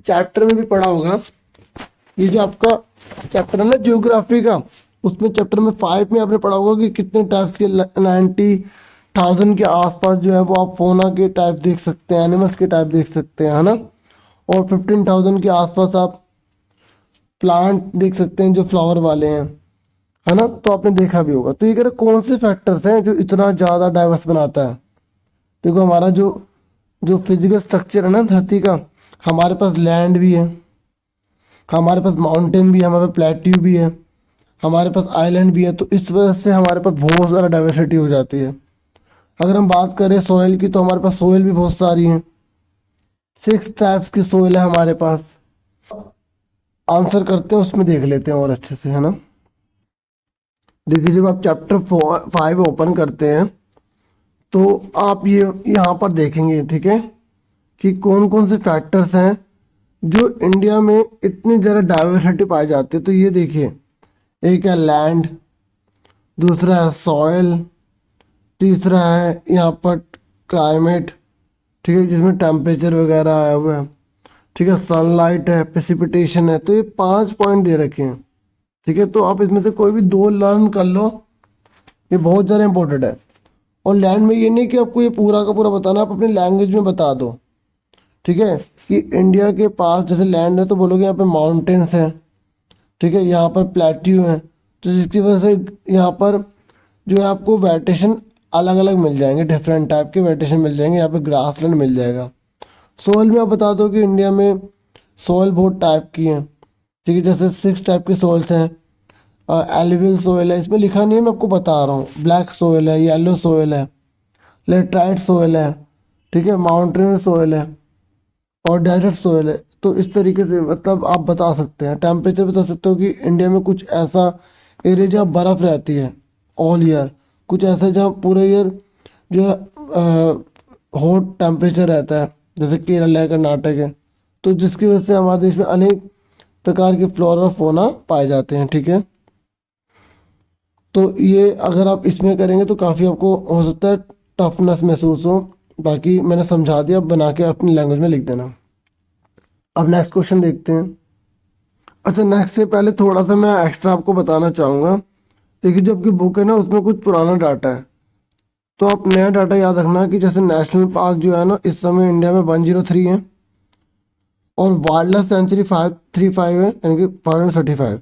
चैप्टर में भी पढ़ा होगा, ये जो आपका चैप्टर है ना ज्योग्राफी का, उसमें चैप्टर में 5 में आपने पढ़ा होगा कि कितने टाइप्स के 90,000 के आसपास जो है वो आप फोना के टाइप देख सकते हैं, एनिमल्स के टाइप देख सकते हैं, है ना। और 15,000 के आसपास आप प्लांट देख सकते हैं जो फ्लावर वाले हैं, है ना। तो आपने देखा भी होगा। तो ये कह रहे कौन से फैक्टर्स हैं जो इतना ज्यादा डाइवर्स बनाता है? देखो, हमारा जो जो फिजिकल स्ट्रक्चर है ना धरती का, हमारे पास लैंड भी है, हमारे पास माउंटेन भी है, हमारे पास प्लेट्यू भी है, हमारे पास आइलैंड भी है। तो इस वजह से हमारे पास बहुत सारा डाइवर्सिटी हो जाती है। अगर हम बात करें सॉइल की, तो हमारे पास सॉइल भी बहुत सारी हैं, 6 टाइप्स की सॉइल है हमारे पास। आंसर करते हैं, उसमें देख लेते हैं और अच्छे से, है ना। देखिए, जब आप चैप्टर 5 ओपन करते हैं तो आप ये यहाँ पर देखेंगे, ठीक है, कि कौन कौन से फैक्टर्स हैं जो इंडिया में इतनी ज़्यादा डाइवर्सिटी पाई जाती है। तो ये देखिए, एक है लैंड, दूसरा है सॉयल, तीसरा है यहाँ पर क्लाइमेट, ठीक है, जिसमें टेम्परेचर वगैरह आया हुआ है, ठीक है, सनलाइट है, प्रेसिपिटेशन है। तो ये 5 पॉइंट दे रखे हैं, ठीक है। तो आप इसमें से कोई भी 2 लर्न कर लो, ये बहुत ज़्यादा इंपॉर्टेंट है। और लैंड में ये नहीं कि आपको ये पूरा का पूरा बताना, आप अपनी लैंग्वेज में बता दो, ठीक है, कि इंडिया के पास जैसे लैंड है तो बोलोगे यहाँ पे माउंटेन्स है, ठीक है, यहाँ पर प्लेट्यू है। तो जिसकी वजह से यहाँ पर जो है आपको वेजिटेशन अलग अलग मिल जाएंगे, डिफरेंट टाइप के वेजिटेशन मिल जाएंगे, यहाँ पे ग्रासलैंड मिल जाएगा। सोइल में आप बता दो कि इंडिया में सोइल बहुत टाइप की है, ठीक है, जैसे 6 टाइप की सोइल्स हैं। एलुवियल सोइल है, इसमें लिखा नहीं है, मैं आपको बता रहा हूँ। ब्लैक सोइल है, येलो सोइल है, लेटराइट सोइल है, ठीक है, माउंटेन सोइल है और डेजर्ट सोइल है। तो इस तरीके से मतलब आप बता सकते हैं। टेम्परेचर बता सकते हो कि इंडिया में कुछ ऐसा एरिया जहाँ बर्फ रहती है ऑल ईयर, कुछ ऐसा जहाँ पूरे ईयर जो है हॉट टेम्परेचर रहता है, जैसे केरल है, कर्नाटक है। तो जिसकी वजह से हमारे देश में अनेक प्रकार के फ्लोरा और फोना पाए जाते हैं, ठीक है। तो ये अगर आप इसमें करेंगे तो काफ़ी आपको हो सकता है टफनेस महसूस हो। बाकी मैंने समझा दिया, अब बना के अपनी लैंग्वेज में लिख देना। अब नेक्स्ट क्वेश्चन देखते हैं। अच्छा, नेक्स्ट से पहले थोड़ा सा मैं एक्स्ट्रा आपको बताना चाहूँगा। देखिए, जो आपकी बुक है ना उसमें कुछ पुराना डाटा है, तो आप नया डाटा याद रखना कि जैसे नेशनल पार्क जो है ना इस समय इंडिया में 103 है और वाइल्ड लाइफ सेंचुरी 535 है, यानी कि 535,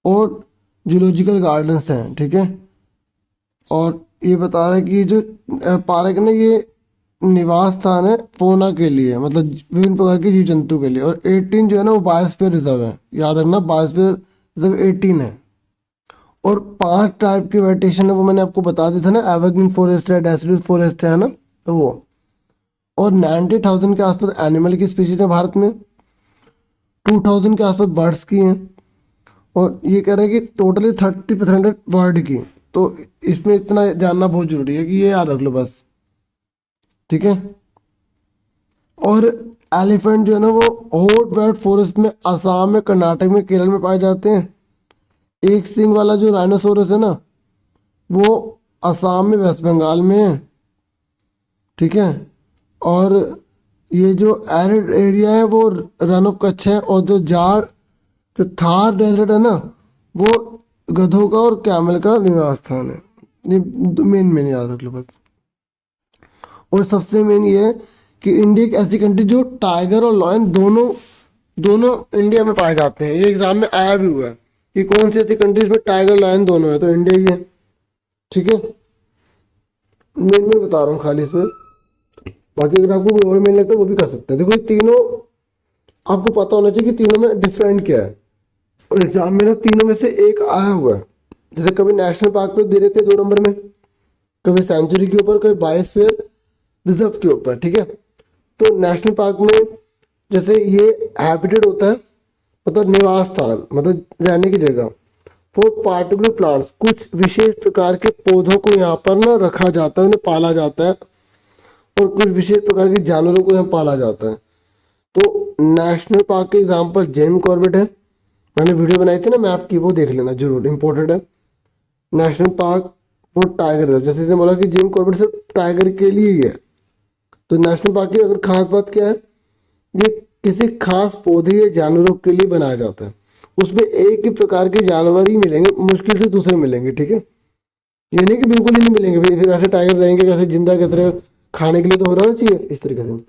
और जूलॉजिकल गार्डन्स हैं, ठीक है। और ये बता रहा है कि जो पार्क है ना ये निवास स्थान है फोना के लिए, मतलब विभिन्न प्रकार के जीव जंतु के लिए। और 18 जो है ना वो बायोस्फीयर रिजर्व है, याद रखना, बायोस्फीयर रिजर्व 18 है। और 5 टाइप की वेजिटेशन है, वो मैंने आपको बता दिया था ना, एवरग्रीन फॉरेस्ट है, डेसिडुअस फॉरेस्ट है ना, तो वो। और 90,000 के आसपास एनिमल की स्पीशीज है भारत में। 2000 के आसपास बर्ड्स की हैं, और ये कह रहे हैं कि टोटली 30% वर्ल्ड की। तो इसमें इतना जानना बहुत जरूरी है कि ये याद रख लो बस, ठीक है। और एलिफेंट जो है ना वो हॉट बेड फॉरेस्ट में, असम में, कर्नाटक में, केरल में पाए जाते हैं। एक सिंग वाला जो राइनोसोरस है ना वो असम में, वेस्ट बंगाल में है, ठीक है। और ये जो एरिड एरिया है वो रन ऑफ कच्छ है, और जो थार डेजर्ट है ना वो गधों का और कैमल का निवास स्थान है। ये मेन याद रख लो बस। और सबसे मेन ये है कि इंडिया एक ऐसी कंट्री जो टाइगर और लॉयन दोनों दोनों इंडिया में पाए जाते हैं। ये एग्जाम में आया भी हुआ है कि कौन सी ऐसी कंट्रीज में टाइगर लायन दोनों है, तो इंडिया ही है, ठीक है। मेन बता रहा हूँ खाली इसमें, बाकी अगर आपको कोई और मेन लगता है वो भी कर सकते हैं। देखो ये तीनों आपको पता होना चाहिए कि तीनों में डिफरेंट क्या है, और एग्जाम में ना तीनों में से एक आया हुआ है। जैसे कभी नेशनल पार्क पे दे देते हैं 2 नंबर में, कभी सेंचुरी के ऊपर, कभी बायोस्फीयर रिजर्व के ऊपर, ठीक है। तो नेशनल पार्क में जैसे ये हैबिटेट होता है, मतलब निवास स्थान, मतलब रहने की जगह फॉर पार्टिकुलर प्लांट्स, कुछ विशेष प्रकार के पौधों को यहाँ पर ना रखा जाता है, उन्हें पाला जाता है, और कुछ विशेष प्रकार के जानवरों को यहाँ पाला जाता है। तो नेशनल पार्क के एग्जाम्पल जेम कॉर्बेट है, मैंने वीडियो बनाई थी ना मैप की, वो देख लेना जरूर, इंपॉर्टेंट है। नेशनल पार्क फॉर टाइगर, जैसे इसने बोला कि जेम कॉर्बेट सिर्फ टाइगर के लिए ही है। तो नेशनल पार्क की अगर खास बात क्या है, ये किसी खास पौधे या जानवरों के लिए बनाया जाता है। उसमें एक ही प्रकार के जानवर ही मिलेंगे, मुश्किल से दूसरे मिलेंगे, ठीक है। ये नहीं कि बिल्कुल ही नहीं मिलेंगे, फिर ऐसे टाइगर रहेंगे कैसे जिंदा की तरह, खाने के लिए तो हो रहा चाहिए इस तरीके से।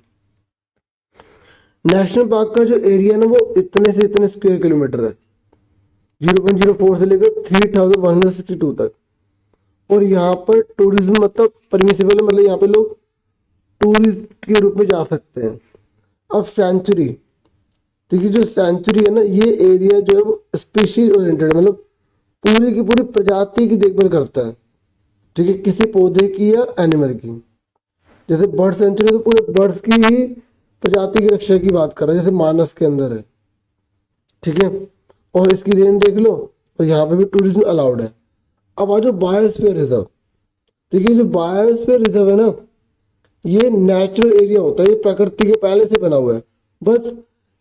नेशनल पार्क का जो एरिया ना वो इतने से इतने स्क्वायर किलोमीटर है, 0.04 से लेकर 3162 तक। और यहाँ पर टूरिज्म मतलब परमिसिबल है, मतलब यहाँ पे लोग टूरिस्ट के रूप में जा सकते हैं। अब सेंचुरी, देखिए जो सेंचुरी है ना, ये एरिया जो है वो स्पीशीज ओरिएंटेड, मतलब पूरी की पूरी प्रजाति की देखभाल करता है, ठीक है, किसी पौधे की या एनिमल की। जैसे बर्ड सेंचुरी तो पूरे बर्ड्स की ही प्रजाति की रक्षा की बात कर रहा है, जैसे मानस के अंदर है, ठीक है। और इसकी रेंज देख लो, तो यहाँ पे भी टूरिज्म अलाउड है। अब आ जाओ बायोस्फीयर रिजर्व। देखिए जो बायोस्फीयर रिजर्व है ना, ये नेचुरल एरिया होता है, ये प्रकृति के पहले से बना हुआ है। बस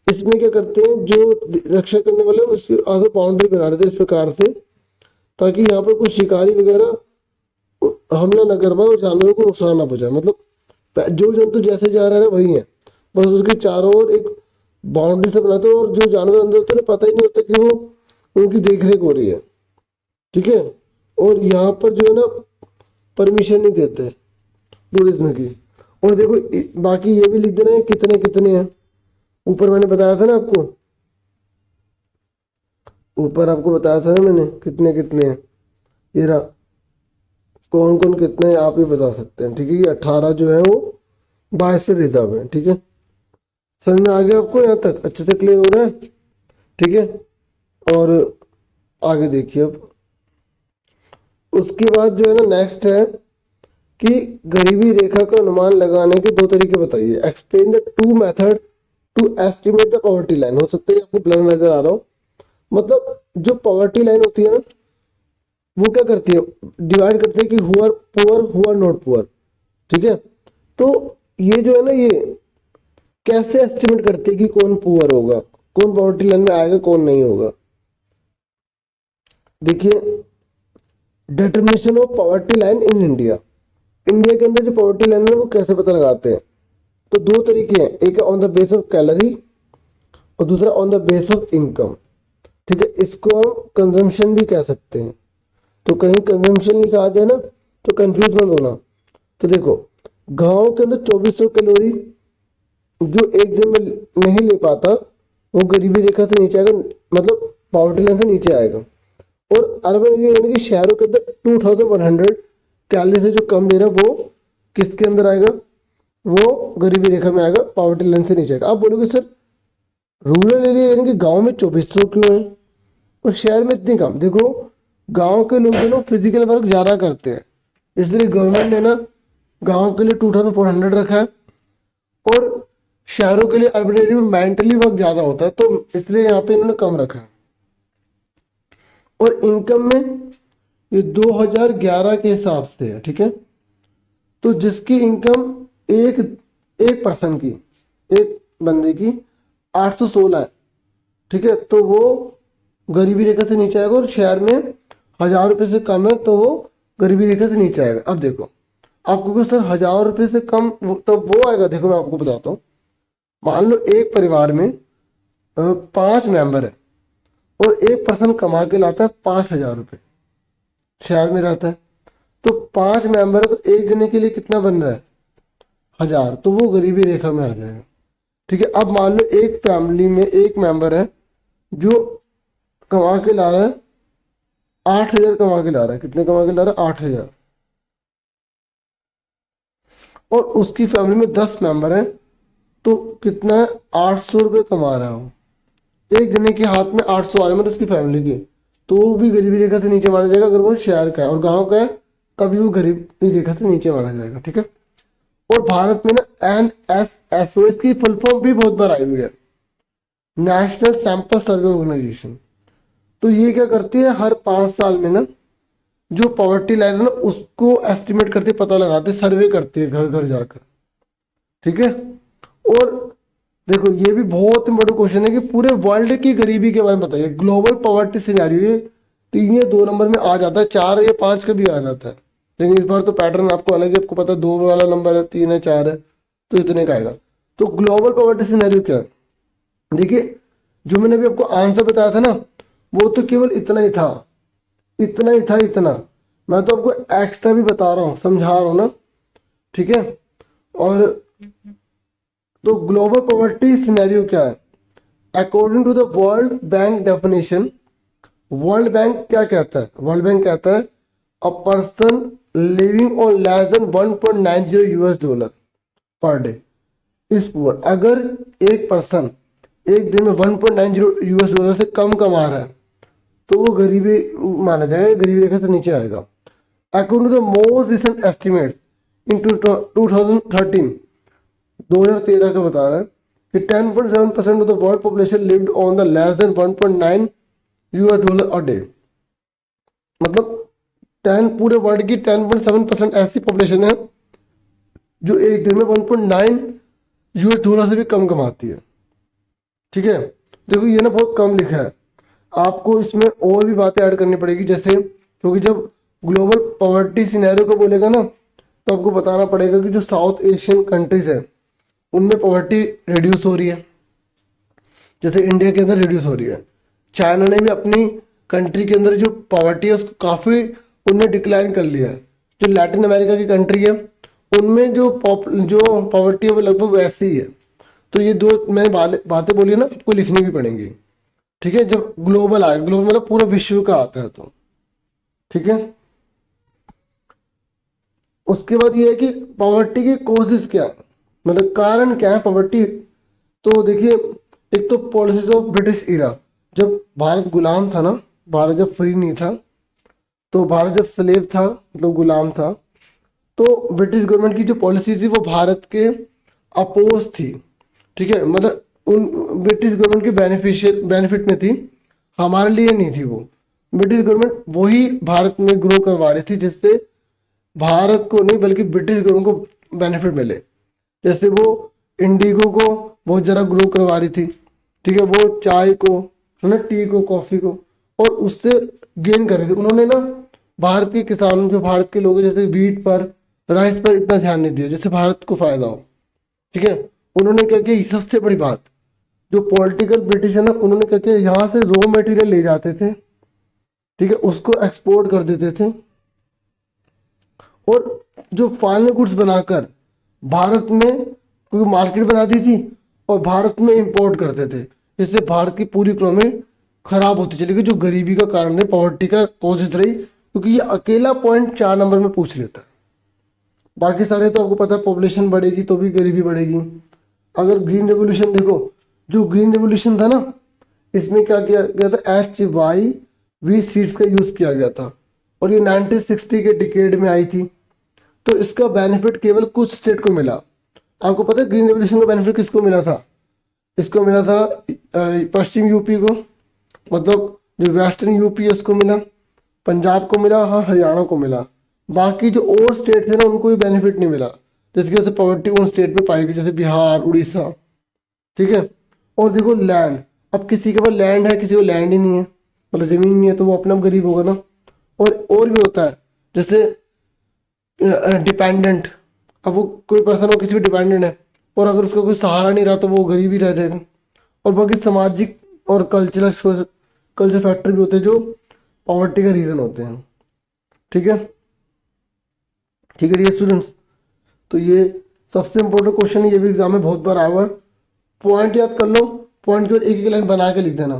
इसमें क्या करते हैं, जो रक्षा करने वाले उसकी आगे बाउंड्री बना देते हैं इस प्रकार से, ताकि यहाँ पर कुछ शिकारी वगैरह हमला न कर पाए और जानवरों को नुकसान ना पहुंचाए। मतलब जो जंतु जैसे जा रहा है वही है, बस उसके चारों ओर एक बाउंड्री से बनाते हैं, और जो जानवर अंदर होते हैं पता ही नहीं होता कि वो उनकी देखरेख हो रही है, ठीक है। और यहाँ पर जो है ना परमिशन नहीं देते टूरिज्म की। और देखो बाकी ये भी लिख देना है कितने कितने हैं, ऊपर मैंने बताया था ना आपको, ऊपर आपको बताया था ना मैंने कितने कितने हैं। ये रहा, कौन कौन कितने हैं आप ही बता सकते हैं, ठीक है। ये 18 जो है वो बायोस्फीयर रिजर्व है, ठीक है। समझ में आ गया आपको, यहाँ तक अच्छे से क्लियर हो रहा है, ठीक है। और आगे देखिए अब, उसके बाद जो है ना नेक्स्ट है कि गरीबी रेखा का अनुमान लगाने के 2 तरीके बताइए। Explain the 2 method to estimate the poverty line. हो सकता है आपको ब्लर नजर आ रहा हो, मतलब जो पॉवर्टी लाइन होती है ना वो क्या करती है, डिवाइड करती है कि who are poor, who are not poor, ठीक है। तो ये जो है ना, ये कैसे एस्टिमेट करती है कि कौन पुअर होगा, कौन पॉवर्टी लाइन में आएगा, कौन नहीं होगा। देखिए determination of poverty line in India, India के अंदर जो पॉवर्टी लाइन है वो कैसे पता लगाते हैं। तो 2 तरीके हैं, एक है on the base of calorie और दूसरा on the base of income, ठीक है। इसको हम कंजम्पशन भी कह सकते हैं। तो कहीं कंजम्पशन लिखा आ जाए ना तो कंफ्यूज मत होना। तो देखो गांव के अंदर 2400 कैलोरी जो एक दिन में नहीं ले पाता वो गरीबी रेखा से नीचे आएगा, मतलब पॉवर्टी लाइन से नीचे आएगा। और अर्बन एरिया यानी कि शहरों के अंदर 2100 कैलोरी से जो कम ले रहा है वो किसके अंदर आएगा, वो गरीबी रेखा में आएगा, पॉवर्टी लाइन से नीचे आएगा। आप बोलोगे सर रूरल एरिया यानी कि गांव में 2400 क्यों है और शहर में इतनी कम। देखो गांव के लोग जो फिजिकल वर्क ज्यादा करते हैं, इसलिए गवर्नमेंट ने ना गांव के लिए 2400 रखा है, और शहरों के लिए अर्बन एरिया में मेंटली वर्क ज्यादा होता है, तो इसलिए यहाँ पे इन्होंने कम रखा है। और इनकम में ये 2011 के हिसाब से है, ठीक है। तो जिसकी इनकम एक एक पर्सन की, एक बंदे की 816 है, ठीक है, तो वो गरीबी रेखा से नीचे आएगा। और शहर में 1000 रुपये से कम है तो वो गरीबी रेखा से नीचे आएगा। अब देखो आपको कि सर 1000 रुपये से कम तो वो आएगा, देखो मैं आपको बताता हूँ। मान लो एक परिवार में 5 मेंबर है और एक पर्सन कमा के लाता है 5000 रुपये, शहर में रहता है, तो 5 मेंबर है तो एक जने के लिए कितना बन रहा है 1000, तो वो गरीबी रेखा में आ जाएगा, ठीक है। अब मान लो एक फैमिली में एक मेंबर है जो कमा के ला रहा है 8000, कमा के ला रहा है, कितने कमा के ला रहा है 8000, और उसकी फैमिली में 10 मेंबर है तो कितना है 800 रुपये कमा रहा हो। एक जने के हाथ में 800 आ रहे मतलब उसकी फैमिली के, तो वो भी गरीबी रेखा से नीचे माना जाएगा। अगर वो शहर का है और गांव का है तभी वो गरीबी रेखा से नीचे माना जाएगा, ठीक है। और भारत में ना NSSO की फुल फॉर्म भी बहुत बार आई हुई है, नेशनल सैंपल सर्वे ऑर्गेनाइजेशन। तो ये क्या करती है, हर 5 साल में ना जो पॉवर्टी लाइन है ना उसको एस्टिमेट करते, पता लगाते, सर्वे करती है घर घर जाकर, ठीक है। और देखो ये भी बहुत इंपॉर्टेंट क्वेश्चन है कि पूरे वर्ल्ड की गरीबी के बारे में बताइए, ग्लोबल पॉवर्टी सिनेरियो। ये 3 या 2 नंबर में आ जाता है, 4 या 5 का भी आ जाता है, लेकिन इस बार तो पैटर्न आपको अलग है, आपको पता है 2 वाला नंबर है, 3 है, 4 है, तो इतने का आएगा। तो ग्लोबल पॉवर्टी सिनेरियो क्या है, देखिए जो मैंने अभी आपको आंसर बताया था ना वो तो केवल इतना ही था, इतना ही था, इतना। मैं तो आपको एक्स्ट्रा भी बता रहा हूँ, समझा रहा हूँ ना, ठीक है। और तो ग्लोबल पॉवर्टी सिनेरियो क्या है, according to the world bank definition. World bank क्या कहता है, वर्ल्ड बैंक कहता है a person living on less than 1.90 US dollar per day is poor. अगर एक पर्सन एक दिन में 1.90 यूएस डॉलर से कम कमा रहा है तो वो गरीबी माना जाएगा, गरीबी रेखा से नीचे आएगा। According to the most recent estimate in 2013, 2013 का बता रहा है कि 10.7% of the world population lived on the less than 1.9 US dollar a day. मतलब 10 पूरे वर्ल्ड की 10.7% ऐसी पॉपुलेशन है जो एक दिन में 1.9 यूएस डॉलर से भी कम कमाती है, ठीक है। देखो ये ना बहुत कम लिखा है, आपको इसमें और भी बातें ऐड करनी पड़ेगी, जैसे क्योंकि जब ग्लोबल पॉवर्टी सिनेरियो को बोलेगा ना तो आपको बताना पड़ेगा कि जो साउथ एशियन कंट्रीज है उनमें पॉवर्टी रिड्यूस हो रही है, जैसे इंडिया के अंदर रिड्यूस हो रही है। चाइना ने भी अपनी कंट्री के अंदर जो पॉवर्टी है उसको काफी उनने डिक्लाइन कर लिया है। जो लैटिन अमेरिका की कंट्री है उनमें जो पॉवर्टी है वो लगभग वैसी ही है। तो ये दो मैंने बातें बोली है ना आपको लिखनी भी पड़ेंगी, ठीक है। जब ग्लोबल आए, ग्लोबल मतलब पूरा विश्व का आता है, तो ठीक है। उसके बाद ये है कि पॉवर्टी की कॉजेज क्या है, मतलब कारण क्या है पॉवर्टी। तो देखिए एक तो पॉलिसीज ऑफ ब्रिटिश इरा, जब भारत गुलाम था ना, भारत जब फ्री नहीं था, तो भारत जब स्लेव था मतलब गुलाम था, तो ब्रिटिश गवर्नमेंट की जो पॉलिसी थी वो भारत के अपोज थी, ठीक है। मतलब उन ब्रिटिश गवर्नमेंट के बेनिफिट में थी, हमारे लिए नहीं थी वो। ब्रिटिश गवर्नमेंट वही भारत में ग्रो करवा रही थी जिससे भारत को नहीं बल्कि ब्रिटिश गवर्नमेंट को बेनिफिट मिले। जैसे वो इंडिगो को बहुत ज़्यादा ग्रो करवा रही थी, ठीक है, वो चाय को है ना, टी को, कॉफी को, और उससे गेन कर रही थी। उन्होंने ना भारत के किसान जो भारत के लोग हैं जैसे वीट पर, राइस पर इतना ध्यान नहीं दिया जैसे भारत को फायदा हो, ठीक है। उन्होंने क्या किया, सबसे बड़ी बात जो पॉलिटिकल ब्रिटिश है ना, उन्होंने क्या किया, यहाँ से रॉ मटेरियल ले जाते थे, ठीक है, उसको एक्सपोर्ट कर देते थे, और जो फाइनल गुड्स बनाकर भारत में कोई मार्केट बनाती थी और भारत में इंपोर्ट करते थे, जिससे भारत की पूरी इकोनॉमी खराब होती चली गई, जो गरीबी का कारण है, पॉवर्टी का कॉजेज रही। क्योंकि ये अकेला पॉइंट 4 नंबर में पूछ लेता है, बाकी सारे तो आपको पता है पॉपुलेशन बढ़ेगी तो भी गरीबी बढ़ेगी। अगर ग्रीन रेवोल्यूशन देखो, जो ग्रीन रेवोल्यूशन था ना इसमें क्या किया गया था, HYV सीड्स का यूज किया गया था, और ये 1960 के डिकेड में आई थी। तो इसका बेनिफिट केवल कुछ स्टेट को मिला, आपको पता है ग्रीन रेवोल्यूशन का बेनिफिट किसको मिला था? इसको मिला था पश्चिम यूपी को, मतलब जो वेस्टर्न यूपी है उसको मिला, पंजाब को मिला और हरियाणा को मिला। बाकी जो और स्टेट थे ना उनको ये बेनिफिट नहीं मिला, जिसकी वजह से पॉवर्टी उन स्टेट में पाई गई, जैसे बिहार, उड़ीसा। ठीक है। और देखो लैंड, अब किसी के पास लैंड है, किसी को लैंड ही नहीं है, मतलब जमीन नहीं है, तो वो अपना गरीब होगा ना। और भी होता है, जैसे डिपेंडेंट, अब वो कोई पर्सन हो किसी भी डिपेंडेंट है, और अगर उसका कोई सहारा नहीं रहा तो वो गरीब ही रह जाएगा। और बाकी सामाजिक और कल्चर फैक्टर भी होते हैं जो पॉवर्टी का रीजन होते हैं। ठीक है, ठीक है डियर स्टूडेंट्स। तो ये सबसे इंपॉर्टेंट क्वेश्चन है, ये भी एग्जाम में बहुत बार आया हुआ है। पॉइंट याद कर लो, पॉइंट के बाद एक एक लाइन बना के लिख देना।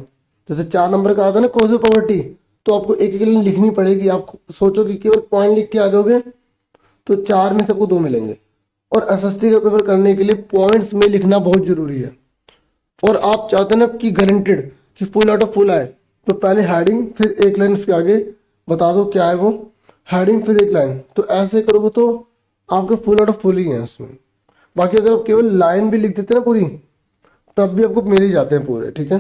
जैसे 4 नंबर का आता है ना कॉज ऑफ पॉवर्टी, तो आपको एक एक लाइन लिखनी पड़ेगी। आप सोचो कि केवल पॉइंट लिख के आ जाओगे तो 4 में सबको 2 मिलेंगे। और एसएसटी का पेपर करने के लिए पॉइंट्स में लिखना बहुत जरूरी है। और आप चाहते हैं ना कि गारंटेड कि फुल आउट ऑफ फुल आए, तो पहले हेडिंग फिर एक लाइन उसके आगे बता दो क्या है वो, हेडिंग फिर एक लाइन। तो ऐसे करोगे तो आपके फुल आउट ऑफ फुल ही है उसमें। बाकी अगर आप केवल लाइन भी लिख देते ना पूरी, तब भी आपको मिल ही जाते हैं पूरे। ठीक है,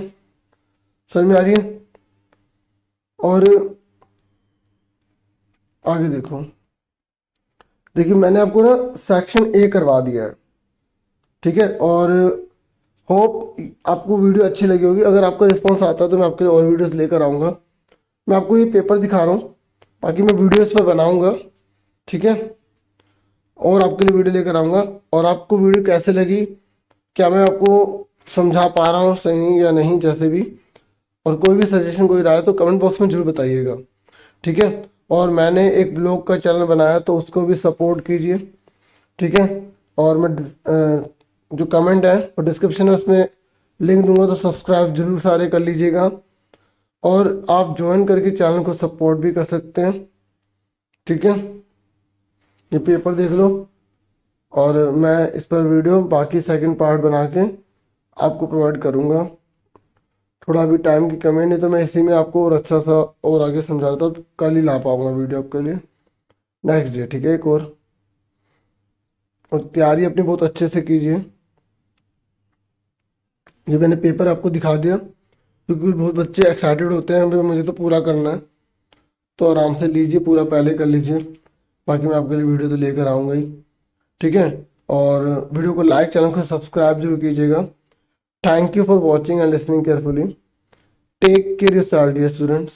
समझ में आ रही है? और आगे देखो, देखिए मैंने आपको ना सेक्शन ए करवा दिया है। ठीक है, और होप आपको वीडियो अच्छी लगी होगी। अगर आपका रिस्पॉन्स आता है तो मैं आपके लिए और वीडियोस लेकर आऊँगा। मैं आपको ये पेपर दिखा रहा हूँ, बाकी मैं वीडियो इस पर बनाऊँगा। ठीक है, और आपके लिए वीडियो लेकर आऊँगा। और आपको वीडियो कैसे लगी, क्या मैं आपको समझा पा रहा हूँ सही या नहीं, जैसे भी। और कोई भी सजेशन, कोई राय तो कमेंट बॉक्स में जरूर बताइएगा। ठीक है, और मैंने एक ब्लॉग का चैनल बनाया तो उसको भी सपोर्ट कीजिए। ठीक है, और मैं जो कमेंट है और डिस्क्रिप्शन है उसमें लिंक दूंगा, तो सब्सक्राइब जरूर सारे कर लीजिएगा। और आप ज्वाइन करके चैनल को सपोर्ट भी कर सकते हैं। ठीक है, ये पेपर देख लो, और मैं इस पर वीडियो बाकी सेकंड पार्ट बना के आपको प्रोवाइड करूंगा। थोड़ा अभी टाइम की कमी है, नहीं तो मैं इसी में आपको और अच्छा सा और आगे समझा देता हूँ, तो कल ही ला पाऊंगा वीडियो आपके लिए नेक्स्ट डे। ठीक है, एक और तैयारी अपनी बहुत अच्छे से कीजिए। ये मैंने पेपर आपको दिखा दिया, क्योंकि बहुत बच्चे एक्साइटेड होते हैं भाई मुझे तो पूरा करना है, तो आराम से लीजिए, पूरा पहले कर लीजिए। बाकी मैं आपके लिए वीडियो तो लेकर आऊँगा ही। ठीक है, और वीडियो को लाइक, चैनल को सब्सक्राइब जरूर कीजिएगा। Thank you for watching and listening carefully. Take care yourself dear students.